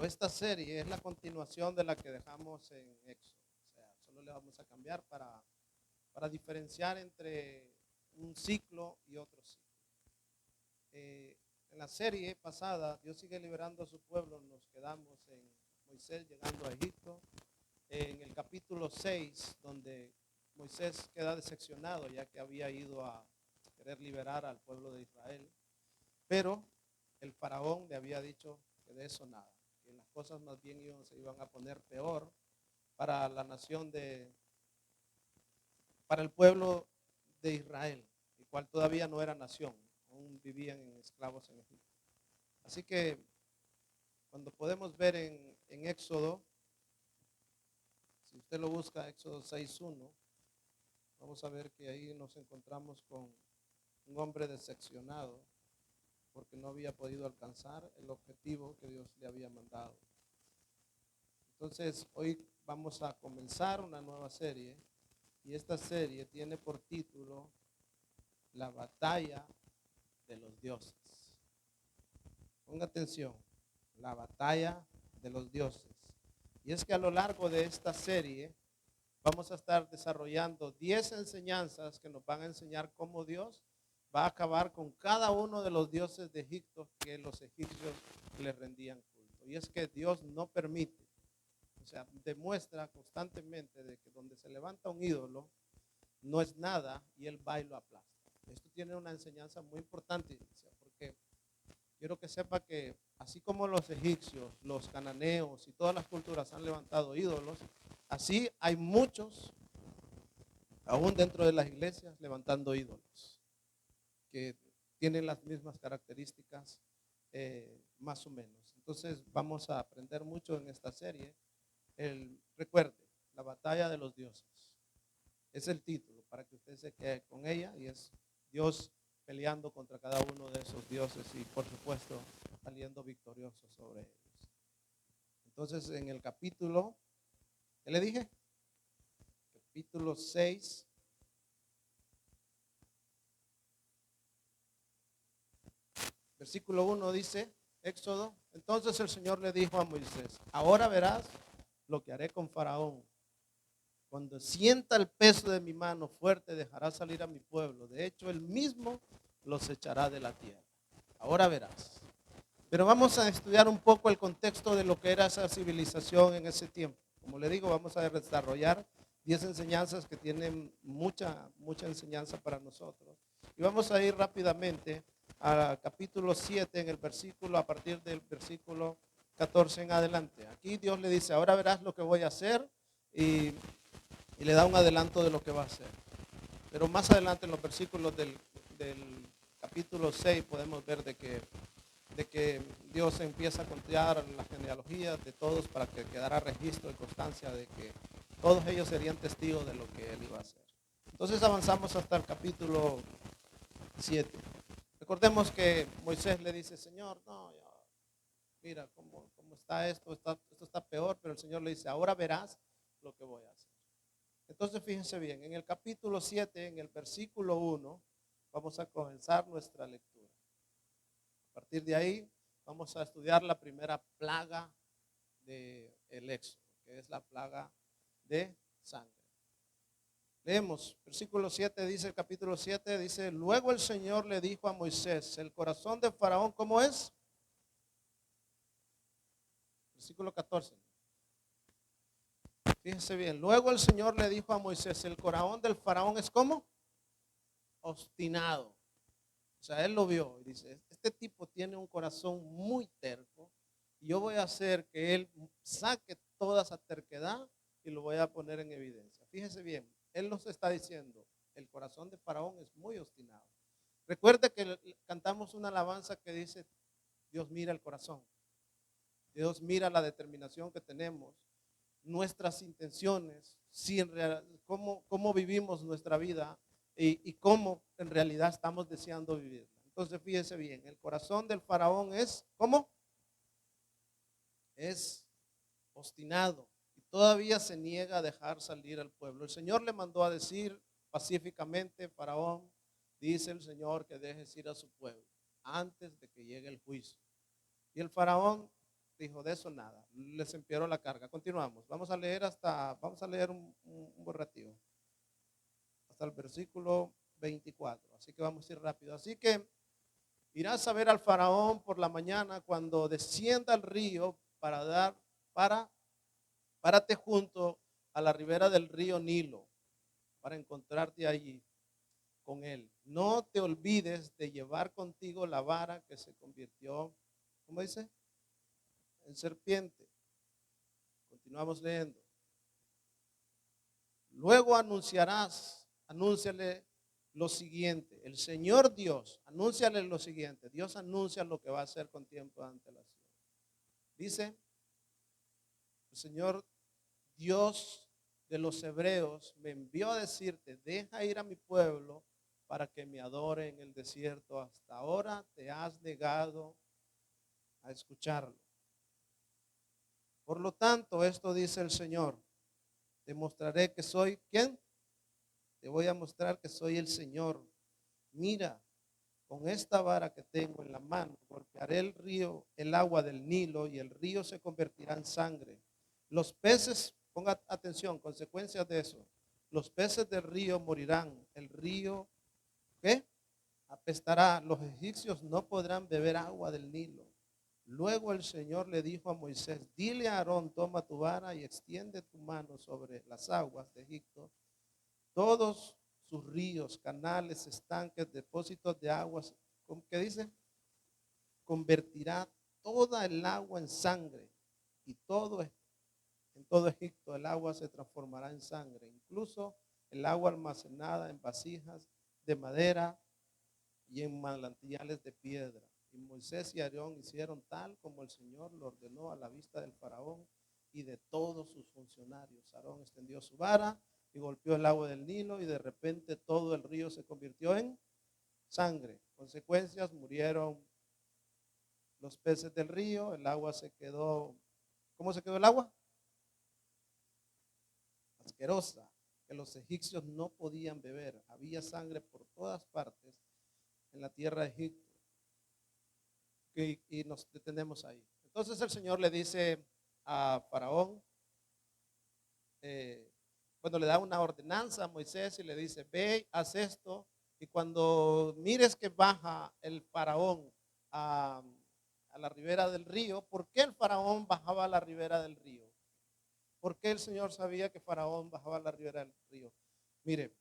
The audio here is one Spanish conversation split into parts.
pero esta serie es la continuación de la que dejamos en Éxodo. O sea, solo le vamos a cambiar para diferenciar entre un ciclo y otro ciclo. En la serie pasada, Dios sigue liberando a su pueblo. Nos quedamos en Moisés llegando a Egipto, en el capítulo 6, donde Moisés queda decepcionado ya que había ido a querer liberar al pueblo de Israel, pero el faraón le había dicho que de eso nada, que las cosas más bien se iban a poner peor para la nación para el pueblo de Israel, el cual todavía no era nación, aún vivían en esclavos en Egipto. Así que cuando podemos ver en Éxodo, si usted lo busca, Éxodo 6:1, vamos a ver que ahí nos encontramos con un hombre decepcionado porque no había podido alcanzar el objetivo que Dios le había mandado. Entonces, hoy vamos a comenzar una nueva serie y esta serie tiene por título La batalla de los dioses. Ponga atención, la batalla de los dioses. Y es que a lo largo de esta serie vamos a estar desarrollando 10 enseñanzas que nos van a enseñar cómo Dios va a acabar con cada uno de los dioses de Egipto que los egipcios le rendían culto. Y es que Dios no permite, o sea, demuestra constantemente de que donde se levanta un ídolo no es nada y él va y lo aplasta. Esto tiene una enseñanza muy importante, porque quiero que sepa que así como los egipcios, los cananeos y todas las culturas han levantado ídolos, así hay muchos, aún dentro de las iglesias, levantando ídolos que tienen las mismas características, más o menos. Entonces vamos a aprender mucho en esta serie. Recuerde, la batalla de los dioses. Es el título para que usted se quede con ella y es Dios peleando contra cada uno de esos dioses y por supuesto saliendo victorioso sobre ellos. Entonces en el capítulo, ¿qué le dije? Capítulo 6. Versículo 1 dice, Éxodo, entonces el Señor le dijo a Moisés, ahora verás lo que haré con Faraón. Cuando sienta el peso de mi mano fuerte, dejará salir a mi pueblo. De hecho, él mismo los echará de la tierra. Ahora verás. Pero vamos a estudiar un poco el contexto de lo que era esa civilización en ese tiempo. Como le digo, vamos a desarrollar 10 enseñanzas que tienen mucha enseñanza para nosotros. Y vamos a ir rápidamente al capítulo 7 en el versículo, a partir del versículo 14 en adelante. Aquí Dios le dice, ahora verás lo que voy a hacer y le da un adelanto de lo que va a hacer. Pero más adelante en los versículos del capítulo 6 podemos ver de que Dios empieza a contar las genealogías de todos para que quedara registro y constancia de que todos ellos serían testigos de lo que Él iba a hacer. Entonces avanzamos hasta el capítulo 7. Recordemos que Moisés le dice, Señor, no, mira cómo está esto está peor, pero el Señor le dice, ahora verás lo que voy a hacer. Entonces fíjense bien, en el capítulo 7, en el versículo 1, vamos a comenzar nuestra lectura. A partir de ahí vamos a estudiar la primera plaga del Éxodo, que es la plaga de sangre. Leemos, versículo 7 dice, el capítulo 7 dice, luego el Señor le dijo a Moisés, el corazón de Faraón, ¿cómo es? Versículo 14. Fíjense bien, luego el Señor le dijo a Moisés, el corazón del Faraón es ¿cómo? Obstinado. O sea, él lo vio y dice, este tipo tiene un corazón muy terco y yo voy a hacer que él saque toda esa terquedad y lo voy a poner en evidencia. Fíjese bien, él nos está diciendo, el corazón de Faraón es muy obstinado. Recuerde que cantamos una alabanza que dice, Dios mira el corazón. Dios mira la determinación que tenemos, nuestras intenciones, si cómo vivimos nuestra vida y cómo en realidad estamos deseando vivirla. Entonces fíjese bien, el corazón del faraón es, ¿cómo? Es obstinado y todavía se niega a dejar salir al pueblo. El Señor le mandó a decir pacíficamente, faraón, dice el Señor que dejes ir a su pueblo antes de que llegue el juicio. Y el faraón dijo, de eso nada, les empeoró la carga. Continuamos, vamos a leer un buen ratito, hasta el versículo 24, así que vamos a ir rápido. Así que irás a ver al faraón por la mañana cuando descienda al río párate junto a la ribera del río Nilo para encontrarte allí con él. No te olvides de llevar contigo la vara que se convirtió, ¿cómo dice? En serpiente. Continuamos leyendo. Luego anúnciale lo siguiente. El Señor Dios, anúnciale lo siguiente. Dios anuncia lo que va a hacer con tiempo de antelación. Dice, el Señor Dios de los hebreos me envió a decirte, deja ir a mi pueblo para que me adore en el desierto. Hasta ahora te has negado a escucharlo. Por lo tanto, esto dice el Señor, te mostraré que soy, ¿quién? Te voy a mostrar que soy el Señor. Mira, con esta vara que tengo en la mano, golpearé el agua del Nilo, y el río se convertirá en sangre. Los peces, ponga atención, consecuencias de eso. Los peces del río morirán. El río, ¿qué? Apestará. Los egipcios no podrán beber agua del Nilo. Luego el Señor le dijo a Moisés, dile a Aarón, toma tu vara y extiende tu mano sobre las aguas de Egipto. Todos sus ríos, canales, estanques, depósitos de aguas, ¿qué dice? Convertirá toda el agua en sangre, y en todo Egipto el agua se transformará en sangre, incluso el agua almacenada en vasijas de madera y en manantiales de piedra. Y Moisés y Aarón hicieron tal como el Señor lo ordenó a la vista del faraón y de todos sus funcionarios. Aarón extendió su vara y golpeó el agua del Nilo, y de repente todo el río se convirtió en sangre. Consecuencias, murieron los peces del río, el agua se quedó, ¿cómo se quedó el agua? Asquerosa, que los egipcios no podían beber. Había sangre por todas partes en la tierra de Egipto. Y nos detenemos ahí. Entonces el Señor le dice a Faraón, cuando le da una ordenanza a Moisés y le dice, ve, haz esto, y cuando mires que baja el faraón a la ribera del río, ¿por qué el faraón bajaba a la ribera del río? ¿Por qué el Señor sabía que faraón bajaba a la ribera del río? Mire,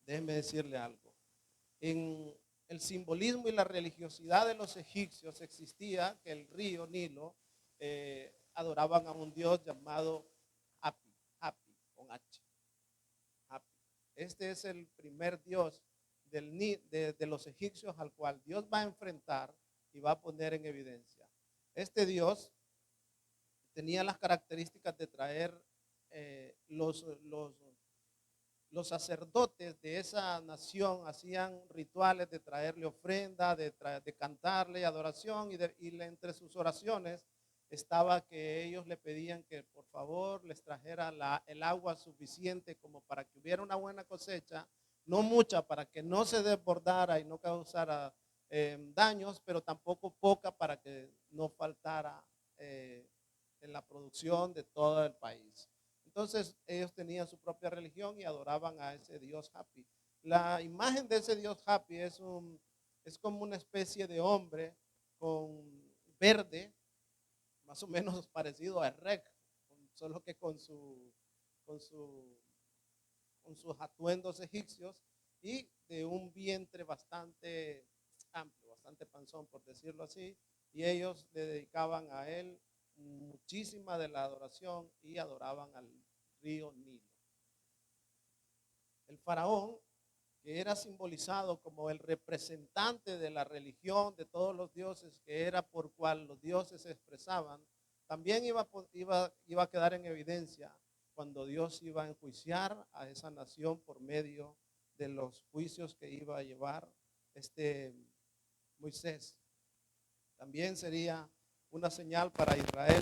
déjenme decirle algo. En el simbolismo y la religiosidad de los egipcios existía que el río Nilo adoraban a un dios llamado Hapi, con H. Hapi. Este es el primer dios de los egipcios al cual Dios va a enfrentar y va a poner en evidencia. Este dios tenía las características de traer los sacerdotes de esa nación hacían rituales de traerle ofrenda, de cantarle adoración, y entre sus oraciones estaba que ellos le pedían que por favor les trajera el agua suficiente como para que hubiera una buena cosecha, no mucha para que no se desbordara y no causara daños, pero tampoco poca para que no faltara en la producción de todo el país. Entonces ellos tenían su propia religión y adoraban a ese Dios Hapi. La imagen de ese Dios Hapi es como una especie de hombre con verde, más o menos parecido a Rec, solo que con sus atuendos egipcios, y de un vientre bastante amplio, bastante panzón, por decirlo así, y ellos le dedicaban a él muchísima de la adoración y adoraban al río Nilo. El faraón, que era simbolizado como el representante de la religión de todos los dioses, que era por cual los dioses se expresaban, también iba a quedar en evidencia cuando Dios iba a enjuiciar a esa nación por medio de los juicios que iba a llevar Moisés. También sería una señal para Israel.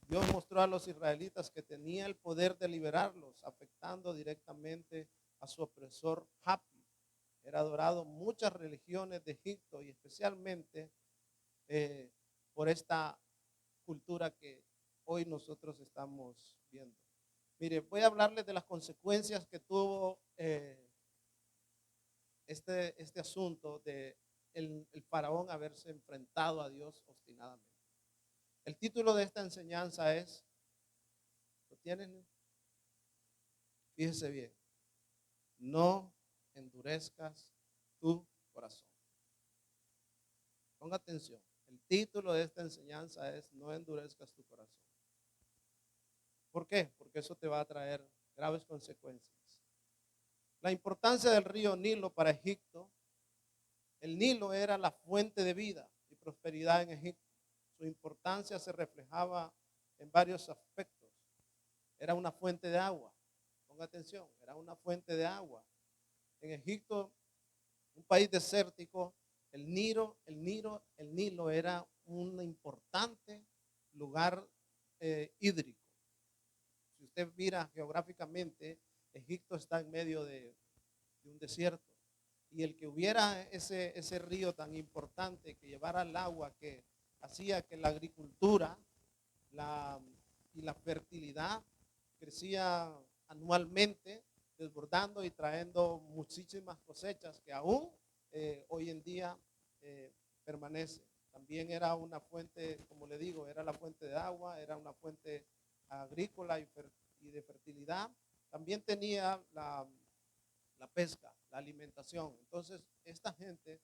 Dios mostró a los israelitas que tenía el poder de liberarlos, afectando directamente a su opresor Hapi. Era adorado en muchas religiones de Egipto, y especialmente por esta cultura que hoy nosotros estamos viendo. Mire, voy a hablarles de las consecuencias que tuvo este asunto de el faraón haberse enfrentado a Dios obstinadamente. El título de esta enseñanza es, ¿lo tienen? Fíjese bien, no endurezcas tu corazón. Ponga atención, el título de esta enseñanza es, no endurezcas tu corazón. ¿Por qué? Porque eso te va a traer graves consecuencias. La importancia del río Nilo para Egipto. El Nilo era la fuente de vida y prosperidad en Egipto. Su importancia se reflejaba en varios aspectos. Era una fuente de agua. Ponga atención, era una fuente de agua. En Egipto, un país desértico, el Nilo era un importante lugar hídrico. Si usted mira geográficamente, Egipto está en medio de un desierto. Y el que hubiera ese río tan importante que llevara el agua que hacía que la agricultura y la fertilidad crecía anualmente, desbordando y trayendo muchísimas cosechas que aún hoy en día permanece. También era una fuente, como le digo, era la fuente de agua, era una fuente agrícola y de fertilidad. También tenía la pesca, la alimentación. Entonces, esta gente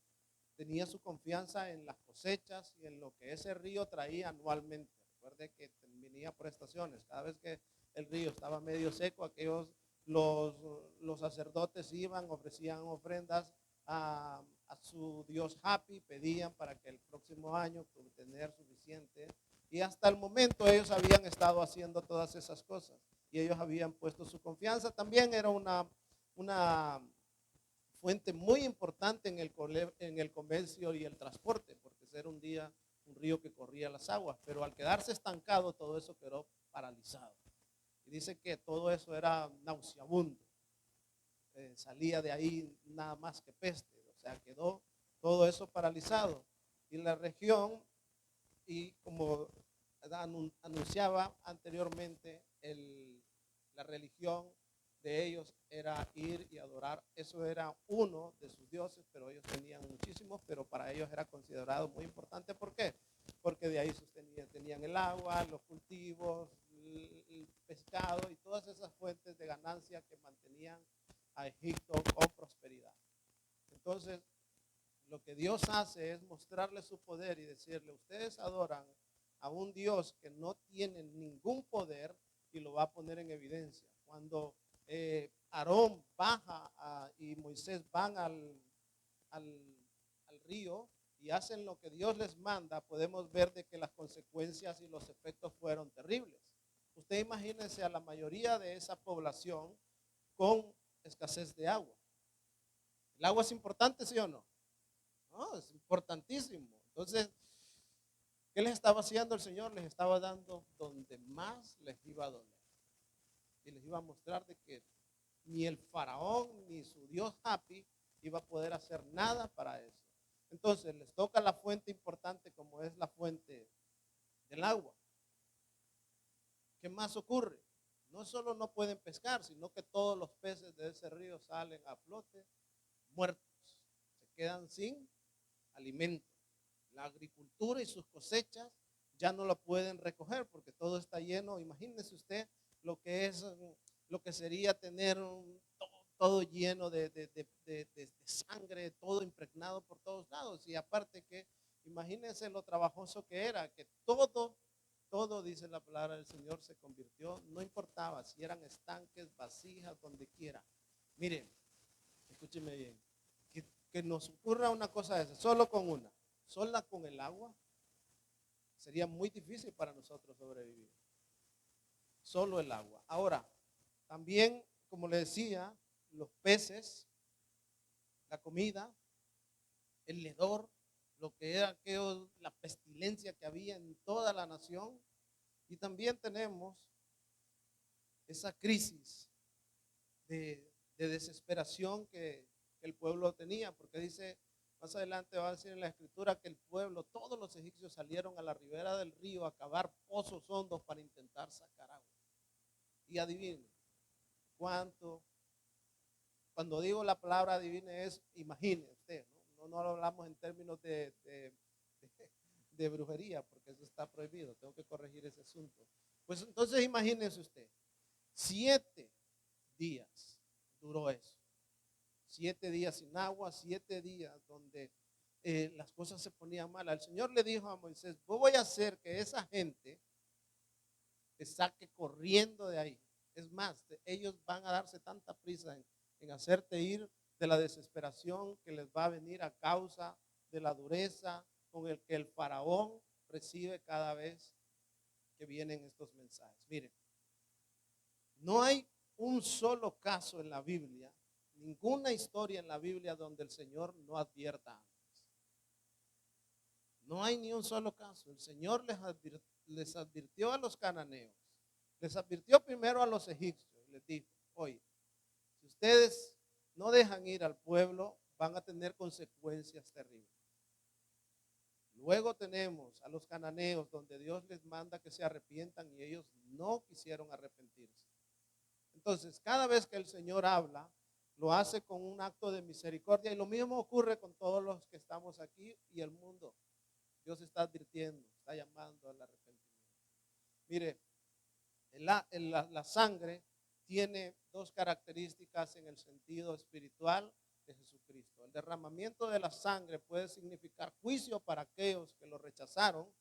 tenía su confianza en las cosechas y en lo que ese río traía anualmente. Recuerde que venía por estaciones. Cada vez que el río estaba medio seco, los sacerdotes iban, ofrecían ofrendas a su Dios Hapi, pedían para que el próximo año tener suficiente. Y hasta el momento ellos habían estado haciendo todas esas cosas. Y ellos habían puesto su confianza. También era una fuente muy importante en el comercio y el transporte, porque era un río que corría las aguas, pero al quedarse estancado todo eso quedó paralizado. Y dice que todo eso era nauseabundo, salía de ahí nada más que peste, o sea, quedó todo eso paralizado. Y la región, y como anunciaba anteriormente, la religión de ellos era ir y adorar. Eso era uno de sus dioses, pero ellos tenían muchísimos, pero para ellos era considerado muy importante. ¿Por qué? Porque de ahí tenían el agua, los cultivos, el pescado y todas esas fuentes de ganancia que mantenían a Egipto con prosperidad. Entonces, lo que Dios hace es mostrarle su poder y decirle, ustedes adoran a un Dios que no tiene ningún poder y lo va a poner en evidencia. Cuando Aarón baja y Moisés van al río y hacen lo que Dios les manda, podemos ver de que las consecuencias y los efectos fueron terribles. Usted imagínese a la mayoría de esa población con escasez de agua. ¿El agua es importante, sí o no? No, es importantísimo. Entonces, ¿qué les estaba haciendo el Señor? Les estaba dando donde más les iba a doler. Y les iba a mostrar de que ni el faraón ni su Dios Hapi iba a poder hacer nada para eso. Entonces les toca la fuente importante como es la fuente del agua. ¿Qué más ocurre? No solo no pueden pescar, sino que todos los peces de ese río salen a flote muertos. Se quedan sin alimento. La agricultura y sus cosechas ya no la pueden recoger porque todo está lleno. Imagínese usted lo que sería tener todo lleno de sangre, todo impregnado por todos lados. Y aparte que, imagínense lo trabajoso que era, que todo, dice la palabra del Señor, se convirtió, no importaba si eran estanques, vasijas, donde quiera. Miren, escúcheme bien, que nos ocurra una cosa de esa, solo con el agua, sería muy difícil para nosotros sobrevivir. Solo el agua. Ahora, también, como le decía, los peces, la comida, el hedor, lo que era la pestilencia que había en toda la nación. Y también tenemos esa crisis de desesperación que el pueblo tenía, porque dice Más adelante va a decir en la escritura que el pueblo, todos los egipcios salieron a la ribera del río a cavar pozos hondos para intentar sacar agua. Y adivinen, cuánto, cuando digo la palabra adivine es, imagine usted, no lo hablamos en términos de brujería, porque eso está prohibido, tengo que corregir ese asunto. Pues entonces imagínese usted, 7 días duró eso. 7 días sin agua, 7 días donde las cosas se ponían mal. El Señor le dijo a Moisés, voy a hacer que esa gente te saque corriendo de ahí. Es más, ellos van a darse tanta prisa en hacerte ir de la desesperación que les va a venir a causa de la dureza con el que el faraón recibe cada vez que vienen estos mensajes. Miren, no hay un solo caso en la Biblia, ninguna historia en la Biblia donde el Señor no advierta antes. No hay ni un solo caso. El Señor les advirtió a los cananeos, les advirtió primero a los egipcios, les dijo, oye, si ustedes no dejan ir al pueblo, van a tener consecuencias terribles. Luego tenemos a los cananeos, donde Dios les manda que se arrepientan y ellos no quisieron arrepentirse. Entonces, cada vez que el Señor habla, lo hace con un acto de misericordia y lo mismo ocurre con todos los que estamos aquí y el mundo. Dios está advirtiendo, está llamando al arrepentimiento. Mire, la sangre tiene 2 características en el sentido espiritual de Jesucristo. El derramamiento de la sangre puede significar juicio para aquellos que lo rechazaron,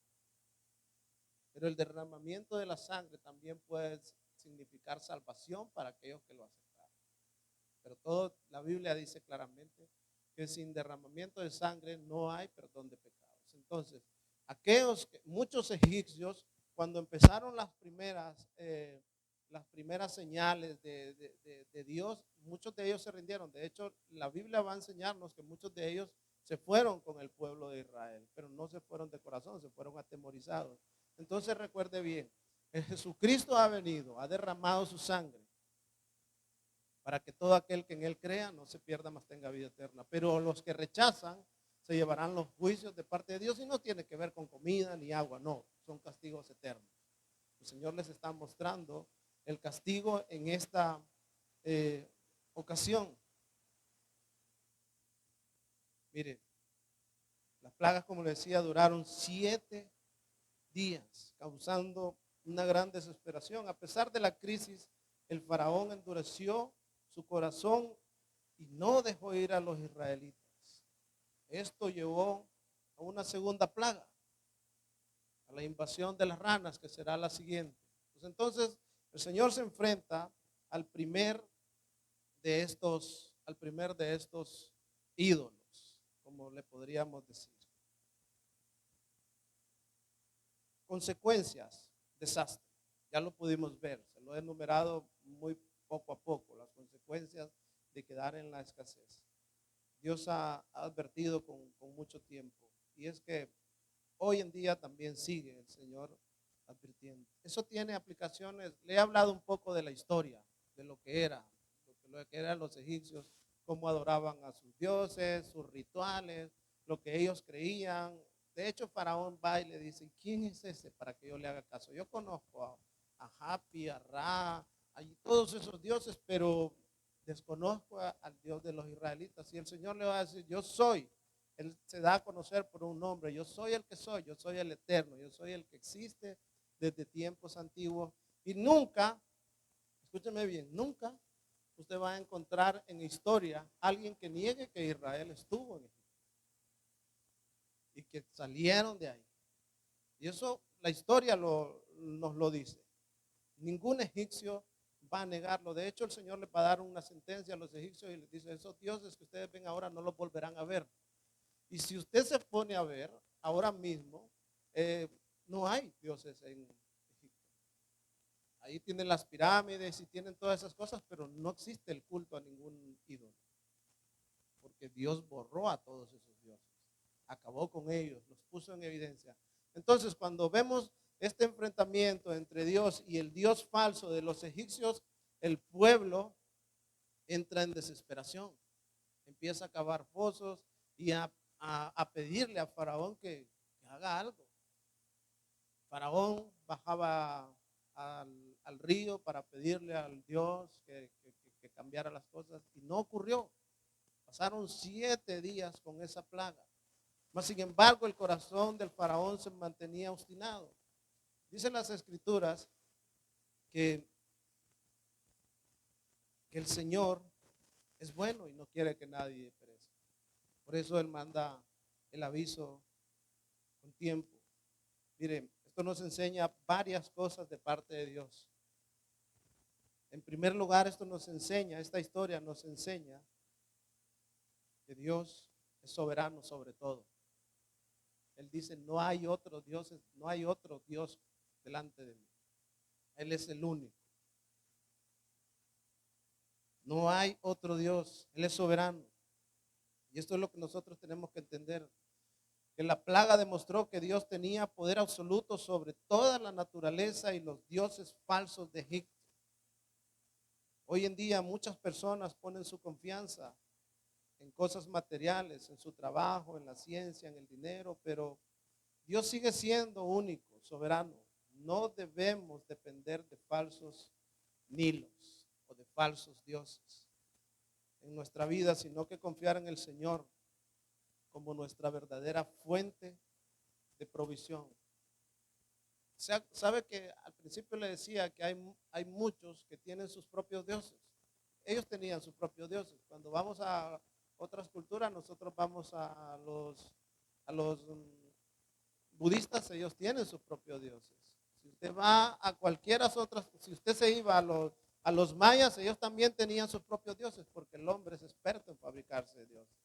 pero el derramamiento de la sangre también puede significar salvación para aquellos que lo aceptaron. Pero todo la Biblia dice claramente que sin derramamiento de sangre no hay perdón de pecados. Entonces, muchos egipcios, cuando empezaron las primeras señales de Dios, muchos de ellos se rindieron. De hecho, la Biblia va a enseñarnos que muchos de ellos se fueron con el pueblo de Israel, pero no se fueron de corazón, se fueron atemorizados. Entonces recuerde bien, Jesucristo ha venido, ha derramado su sangre para que todo aquel que en él crea no se pierda, mas tenga vida eterna. Pero los que rechazan se llevarán los juicios de parte de Dios y no tiene que ver con comida ni agua, no, son castigos eternos. El Señor les está mostrando el castigo en esta ocasión. Mire, las plagas, como le decía, duraron 7 días, causando una gran desesperación. A pesar de la crisis, el faraón endureció su corazón y no dejó ir a los israelitas. Esto llevó a una segunda plaga, a la invasión de las ranas, que será la siguiente. Pues entonces el Señor se enfrenta al primer de estos ídolos, como le podríamos decir. Consecuencias, desastre. Ya lo pudimos ver, se lo he enumerado muy poco a poco, las consecuencias de quedar en la escasez. Dios ha advertido con mucho tiempo, y es que hoy en día también sigue el Señor advirtiendo. Eso tiene aplicaciones. Le he hablado un poco de la historia, de lo que eran los egipcios, cómo adoraban a sus dioses, sus rituales, lo que ellos creían. De hecho, Faraón va y le dice, ¿quién es ese para que yo le haga caso? Yo conozco a Hapi, a Ra, a todos esos dioses, pero desconozco al Dios de los israelitas. Y el Señor le va a decir, yo soy. Él se da a conocer por un nombre. Yo soy el que soy, yo soy el eterno, yo soy el que existe desde tiempos antiguos. Y nunca, escúcheme bien, nunca usted va a encontrar en historia alguien que niegue que Israel estuvo en Egipto y que salieron de ahí. Y eso la historia nos lo dice. Ningún egipcio va a negarlo. De hecho, el Señor le va a dar una sentencia a los egipcios y les dice, esos dioses que ustedes ven ahora no los volverán a ver. Y si usted se pone a ver, ahora mismo, no hay dioses en Egipto. Ahí tienen las pirámides y tienen todas esas cosas, pero no existe el culto a ningún ídolo. Porque Dios borró a todos esos dioses. Acabó con ellos, los puso en evidencia. Entonces, cuando vemos este enfrentamiento entre Dios y el Dios falso de los egipcios, el pueblo entra en desesperación. Empieza a cavar pozos y a a pedirle a Faraón que haga algo. Faraón bajaba al río para pedirle al Dios que cambiara las cosas y no ocurrió. Pasaron 7 días con esa plaga. Mas sin embargo el corazón del faraón se mantenía obstinado. Dicen las escrituras que, que el Señor es bueno y no quiere que nadie perezca. Por eso Él manda el aviso con tiempo. Miren, esto nos enseña varias cosas de parte de Dios. En primer lugar, esta historia nos enseña que Dios es soberano sobre todo. Él dice, no hay otro Dios delante de mí. Él es el único. No hay otro Dios. Él es soberano. Y esto es lo que nosotros tenemos que entender. Que la plaga demostró que Dios tenía poder absoluto sobre toda la naturaleza y los dioses falsos de Egipto. Hoy en día muchas personas ponen su confianza en cosas materiales, en su trabajo, en la ciencia, en el dinero, pero Dios sigue siendo único, soberano. No debemos depender de falsos nilos o de falsos dioses en nuestra vida, sino que confiar en el Señor como nuestra verdadera fuente de provisión. Sabe que al principio le decía que hay muchos que tienen sus propios dioses. Ellos tenían sus propios dioses. Cuando vamos a otras culturas, nosotros vamos a los budistas, ellos tienen sus propios dioses. Si usted va a cualquiera otras, si usted se iba a los mayas, ellos también tenían sus propios dioses, porque el hombre es experto en fabricarse dioses.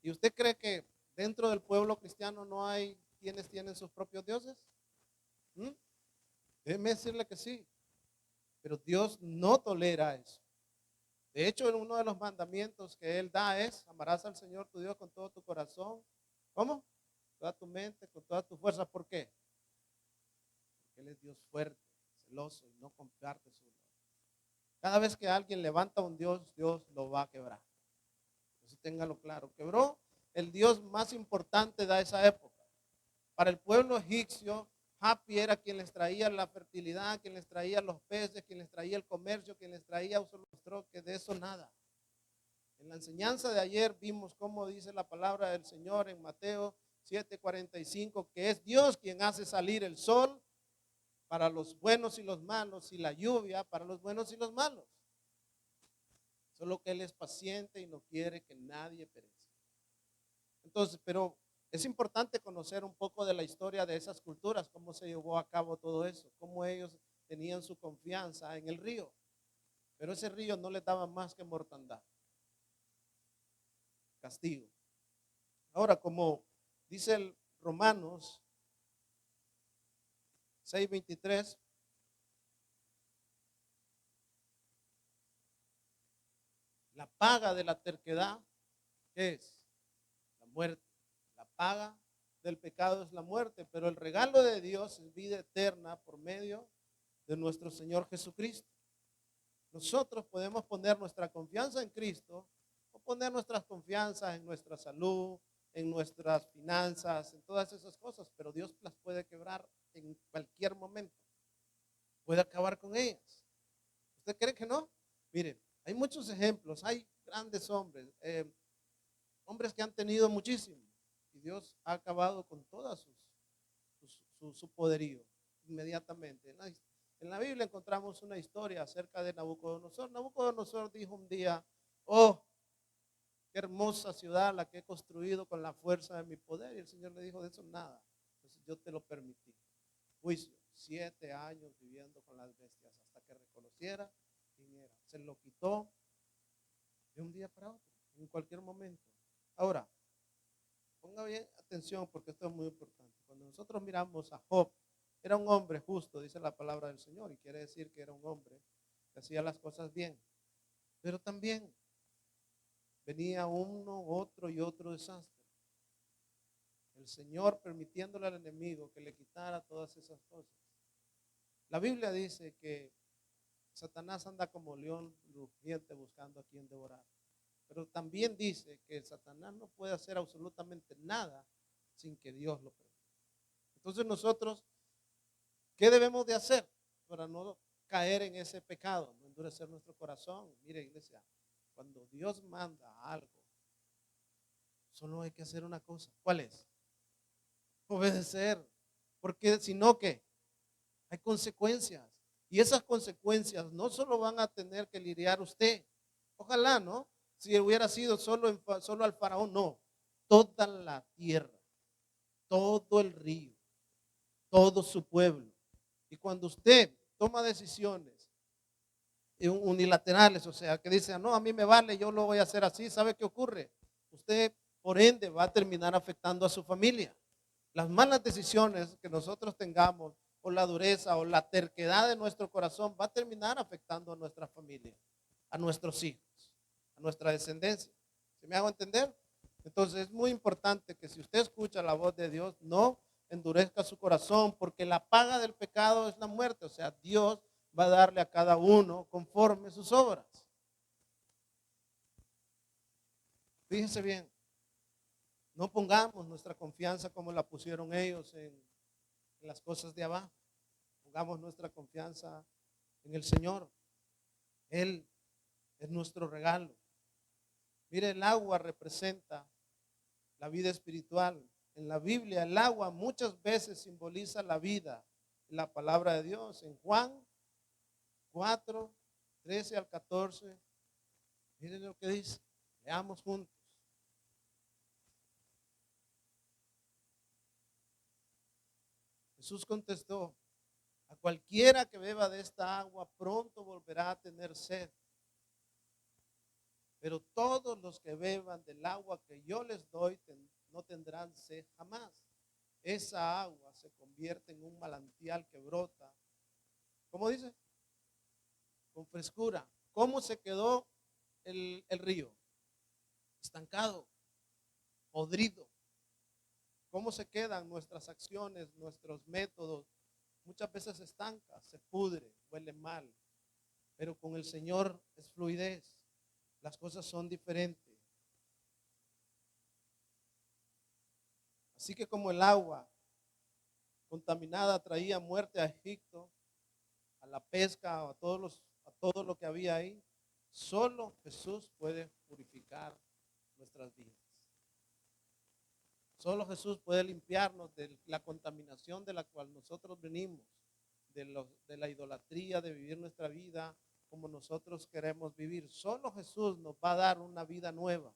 ¿Y usted cree que dentro del pueblo cristiano no hay quienes tienen sus propios dioses? Déjeme decirle que sí, pero Dios no tolera eso. De hecho, en uno de los mandamientos que Él da es, amarás al Señor tu Dios con todo tu corazón. ¿Cómo? Toda tu mente, con toda tu fuerza. ¿Por qué? Porque Él es Dios fuerte, celoso y no comparte su honor. Cada vez que alguien levanta a un Dios, Dios lo va a quebrar. Eso téngalo claro. Quebró el Dios más importante de esa época. Para el pueblo egipcio, Hapi era quien les traía la fertilidad, quien les traía los peces, quien les traía el comercio, quien les traía, solo mostró que de eso nada. En la enseñanza de ayer vimos cómo dice la palabra del Señor en Mateo 7:45, que es Dios quien hace salir el sol para los buenos y los malos y la lluvia para los buenos y los malos. Solo que Él es paciente y no quiere que nadie perezca. Entonces, pero es importante conocer un poco de la historia de esas culturas, cómo se llevó a cabo todo eso, cómo ellos tenían su confianza en el río. Pero ese río no les daba más que mortandad, castigo. Ahora, como dice el Romanos 6:23, la paga de la terquedad, ¿qué es? La muerte. La paga del pecado es la muerte, pero el regalo de Dios es vida eterna por medio de nuestro Señor Jesucristo. Nosotros podemos poner nuestra confianza en Cristo o poner nuestras confianzas en nuestra salud, en nuestras finanzas, en todas esas cosas, pero Dios las puede quebrar en cualquier momento. Puede acabar con ellas. ¿Usted cree que no? Miren, hay muchos ejemplos, hay grandes hombres, hombres que han tenido muchísimo y Dios ha acabado con todas su poderío inmediatamente. En la Biblia encontramos una historia acerca de Nabucodonosor. Nabucodonosor dijo un día, oh, qué hermosa ciudad la que he construido con la fuerza de mi poder. Y el Señor le dijo, de eso nada. Entonces yo te lo permití. Juicio, 7 años viviendo con las bestias hasta que reconociera quién era. Se lo quitó de un día para otro, en cualquier momento. Ahora, ponga bien atención porque esto es muy importante. Cuando nosotros miramos a Job, era un hombre justo, dice la palabra del Señor, y quiere decir que era un hombre que hacía las cosas bien. Pero también venía uno, otro y otro desastre. El Señor permitiéndole al enemigo que le quitara todas esas cosas. La Biblia dice que Satanás anda como león rugiente buscando a quien devorar. Pero también dice que Satanás no puede hacer absolutamente nada sin que Dios lo permita. Entonces nosotros, ¿qué debemos de hacer para no caer en ese pecado, no endurecer nuestro corazón? Mire, iglesia, cuando Dios manda algo, solo hay que hacer una cosa. ¿Cuál es? Obedecer. Porque si no, ¿qué? Hay consecuencias. Y esas consecuencias no solo van a tener que lidiar usted. Ojalá, ¿no? Si hubiera sido solo al faraón, no. Toda la tierra, todo el río, todo su pueblo. Y cuando usted toma decisiones unilaterales, o sea, que dice, no, a mí me vale, yo lo voy a hacer así, ¿sabe qué ocurre? Usted, por ende, va a terminar afectando a su familia. Las malas decisiones que nosotros tengamos, o la dureza, o la terquedad de nuestro corazón, va a terminar afectando a nuestra familia, a nuestros hijos, a nuestra descendencia. ¿Se me hago entender? Entonces es muy importante que si usted escucha la voz de Dios, no endurezca su corazón, porque la paga del pecado es la muerte. O sea, Dios va a darle a cada uno conforme sus obras. Fíjense bien, no pongamos nuestra confianza como la pusieron ellos en las cosas de abajo. Pongamos nuestra confianza en el Señor. Él es nuestro regalo. Mire, el agua representa la vida espiritual. En la Biblia, el agua muchas veces simboliza la vida, la palabra de Dios. En Juan 4, 13 al 14, miren lo que dice. Leamos juntos. Jesús contestó, a cualquiera que beba de esta agua pronto volverá a tener sed. Pero todos los que beban del agua que yo les doy no tendrán sed jamás. Esa agua se convierte en un manantial que brota. ¿Cómo dice? Con frescura. ¿Cómo se quedó el río? Estancado, podrido. ¿Cómo se quedan nuestras acciones, nuestros métodos? Muchas veces se estanca, se pudre, huele mal. Pero con el Señor es fluidez. Las cosas son diferentes. Así que como el agua contaminada traía muerte a Egipto, a la pesca, a todo lo que había ahí, solo Jesús puede purificar nuestras vidas. Solo Jesús puede limpiarnos de la contaminación de la cual nosotros venimos, de la idolatría, de vivir nuestra vida como nosotros queremos vivir. Solo Jesús nos va a dar una vida nueva.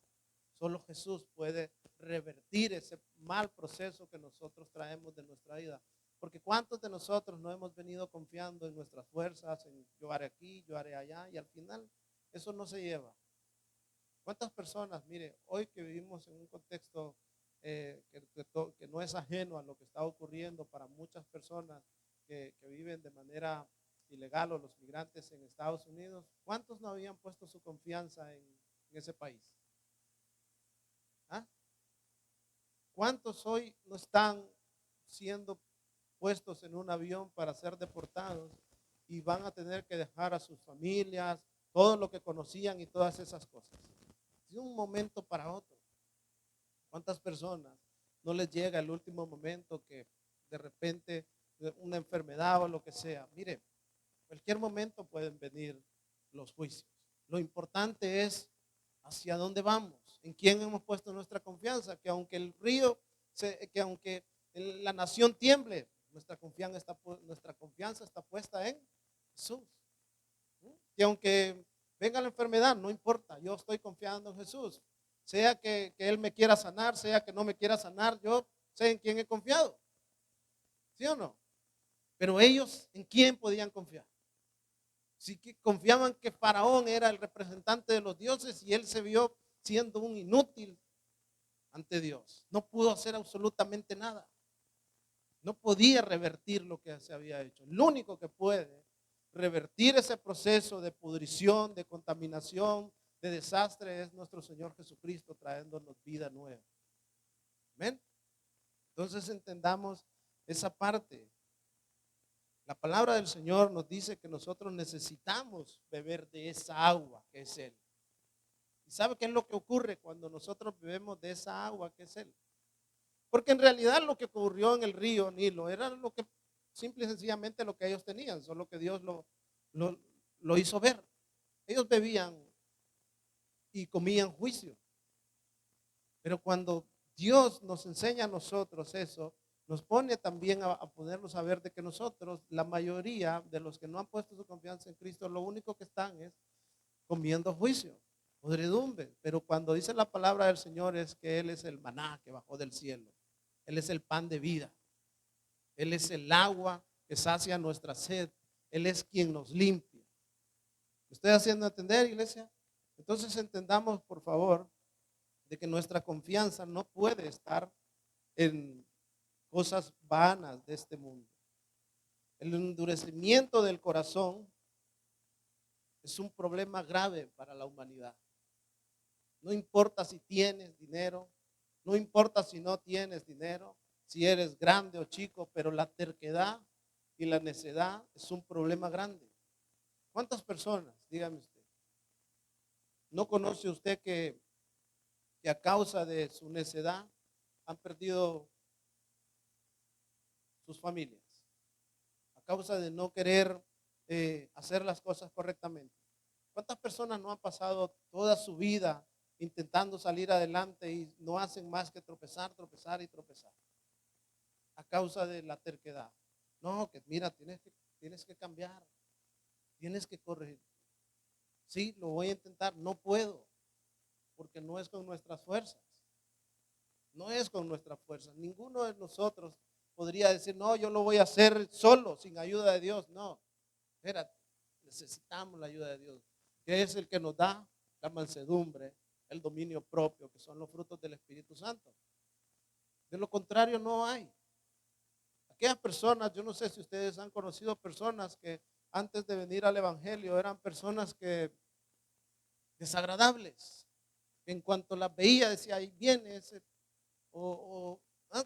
Solo Jesús puede revertir ese mal proceso que nosotros traemos de nuestra vida. Porque ¿cuántos de nosotros no hemos venido confiando en nuestras fuerzas, en yo haré aquí, yo haré allá, y al final eso no se lleva? ¿Cuántas personas, mire, hoy que vivimos en un contexto que no es ajeno a lo que está ocurriendo para muchas personas que viven de manera ilegal o los migrantes en Estados Unidos, ¿cuántos no habían puesto su confianza en ese país? ¿Ah? ¿Cuántos hoy no están siendo puestos en un avión para ser deportados y van a tener que dejar a sus familias, todo lo que conocían y todas esas cosas? De un momento para otro. ¿Cuántas personas no les llega el último momento que de repente una enfermedad o lo que sea? Mire, cualquier momento pueden venir los juicios. Lo importante es hacia dónde vamos, en quién hemos puesto nuestra confianza, que aunque el río, que aunque la nación tiemble, nuestra confianza está puesta en Jesús. Que aunque venga la enfermedad, no importa, yo estoy confiando en Jesús. Sea que Él me quiera sanar, sea que no me quiera sanar, yo sé en quién he confiado. ¿Sí o no? Pero ellos, ¿en quién podían confiar? Sí que confiaban que Faraón era el representante de los dioses y él se vio siendo un inútil ante Dios. No pudo hacer absolutamente nada. No podía revertir lo que se había hecho. El único que puede revertir ese proceso de pudrición, de contaminación, de desastre es nuestro Señor Jesucristo trayéndonos vida nueva. Amén. Entonces entendamos esa parte. La palabra del Señor nos dice que nosotros necesitamos beber de esa agua que es Él. ¿Y sabe qué es lo que ocurre cuando nosotros bebemos de esa agua que es Él? Porque en realidad lo que ocurrió en el río Nilo era lo que simple y sencillamente lo que ellos tenían, solo que Dios lo, lo hizo ver. Ellos bebían y comían juicio. Pero cuando Dios nos enseña a nosotros eso, nos pone también a ponernos a ver de que nosotros, la mayoría de los que no han puesto su confianza en Cristo, lo único que están es comiendo juicio, podredumbre. Pero cuando dice la palabra del Señor es que Él es el maná que bajó del cielo. Él es el pan de vida. Él es el agua que sacia nuestra sed. Él es quien nos limpia. ¿Me estoy haciendo entender, iglesia? Entonces entendamos, por favor, de que nuestra confianza no puede estar en cosas vanas de este mundo. El endurecimiento del corazón es un problema grave para la humanidad. No importa si tienes dinero, no importa si no tienes dinero, si eres grande o chico, pero la terquedad y la necedad es un problema grande. ¿Cuántas personas, dígame usted, no conoce usted que a causa de su necedad han perdido sus familias? A causa de no querer hacer las cosas correctamente. ¿Cuántas personas no han pasado toda su vida intentando salir adelante y no hacen más que tropezar, tropezar y tropezar? A causa de la terquedad. No, que mira, tienes que cambiar, tienes que corregir. Sí, lo voy a intentar, no puedo, porque no es con nuestras fuerzas. No es con nuestras fuerzas. Ninguno de nosotros podría decir, no, yo lo voy a hacer solo, sin ayuda de Dios. No, espérate, necesitamos la ayuda de Dios, que es el que nos da la mansedumbre, el dominio propio, que son los frutos del Espíritu Santo. De lo contrario, no hay. Aquellas personas, yo no sé si ustedes han conocido personas que antes de venir al Evangelio eran personas que desagradables. En cuanto las veía decía, ahí viene ese,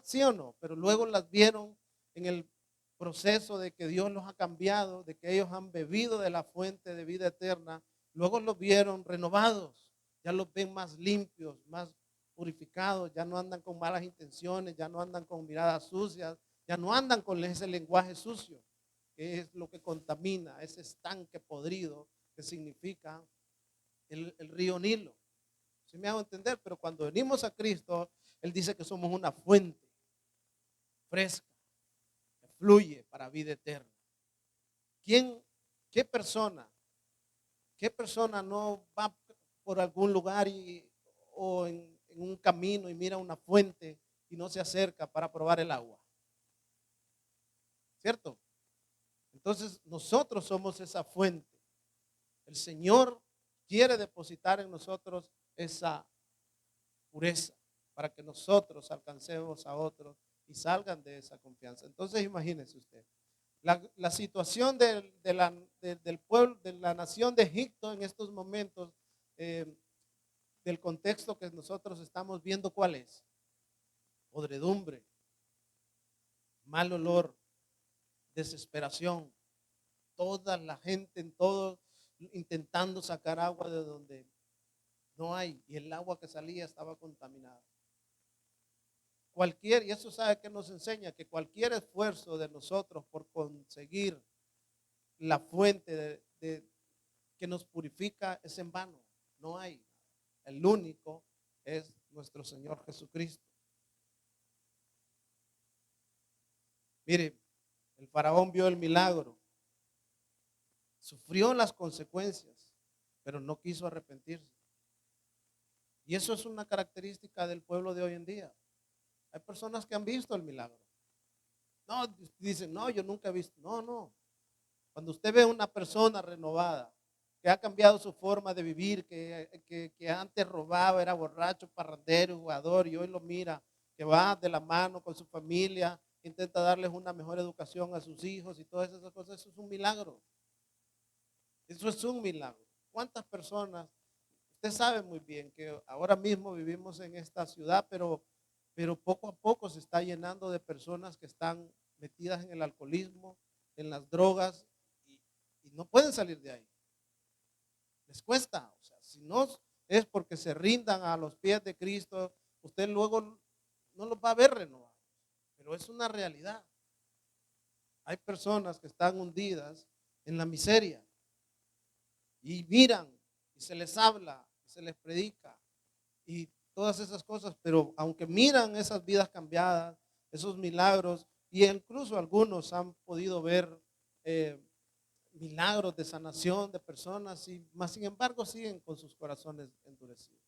sí o no, pero luego las vieron en el proceso de que Dios los ha cambiado, de que ellos han bebido de la fuente de vida eterna, luego los vieron renovados, ya los ven más limpios, más purificados, ya no andan con malas intenciones, ya no andan con miradas sucias, ya no andan con ese lenguaje sucio, que es lo que contamina, ese estanque podrido que significa el río Nilo. ¿Sí me hago entender? Pero cuando venimos a Cristo, Él dice que somos una fuente fresca, que fluye para vida eterna. ¿Quién, qué persona, qué persona no va por algún lugar o en un camino y mira una fuente y no se acerca para probar el agua? ¿Cierto? Entonces nosotros somos esa fuente. El Señor quiere depositar en nosotros esa pureza para que nosotros alcancemos a otros y salgan de esa confianza. Entonces imagínese usted, la situación del pueblo, de la nación de Egipto en estos momentos, del contexto que nosotros estamos viendo, ¿cuál es? Podredumbre, mal olor, desesperación, toda la gente en todo intentando sacar agua de donde no hay, y el agua que salía estaba contaminada. Y eso sabe que nos enseña que cualquier esfuerzo de nosotros por conseguir la fuente que nos purifica es en vano. No hay. El único es nuestro Señor Jesucristo. Mire, el faraón vio el milagro, sufrió las consecuencias, pero no quiso arrepentirse. Y eso es una característica del pueblo de hoy en día. Hay personas que han visto el milagro. No, dicen, no, yo nunca he visto. No, no. Cuando usted ve una persona renovada, que ha cambiado su forma de vivir, que antes robaba, era borracho, parrandero, jugador, y hoy lo mira, que va de la mano con su familia, intenta darles una mejor educación a sus hijos y todas esas cosas, eso es un milagro. Eso es un milagro. ¿Cuántas personas? Usted sabe muy bien que ahora mismo vivimos en esta ciudad, pero poco a poco se está llenando de personas que están metidas en el alcoholismo, en las drogas, y no pueden salir de ahí. Les cuesta. O sea, si no es porque se rindan a los pies de Cristo, usted luego no los va a ver renovados. Pero es una realidad. Hay personas que están hundidas en la miseria y miran y se les habla, se les predica y todas esas cosas, pero aunque miran esas vidas cambiadas, esos milagros, y incluso algunos han podido ver milagros de sanación de personas, y más sin embargo siguen con sus corazones endurecidos.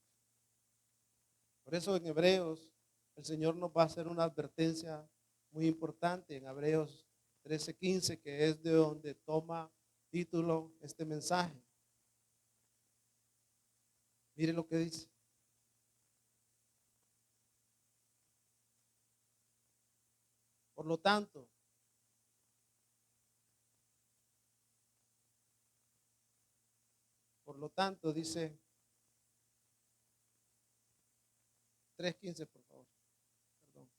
Por eso en Hebreos el Señor nos va a hacer una advertencia muy importante en Hebreos 13:15, que es de donde toma título este mensaje. Mire lo que dice. Por lo tanto, dice 3:15, por favor. Perdón.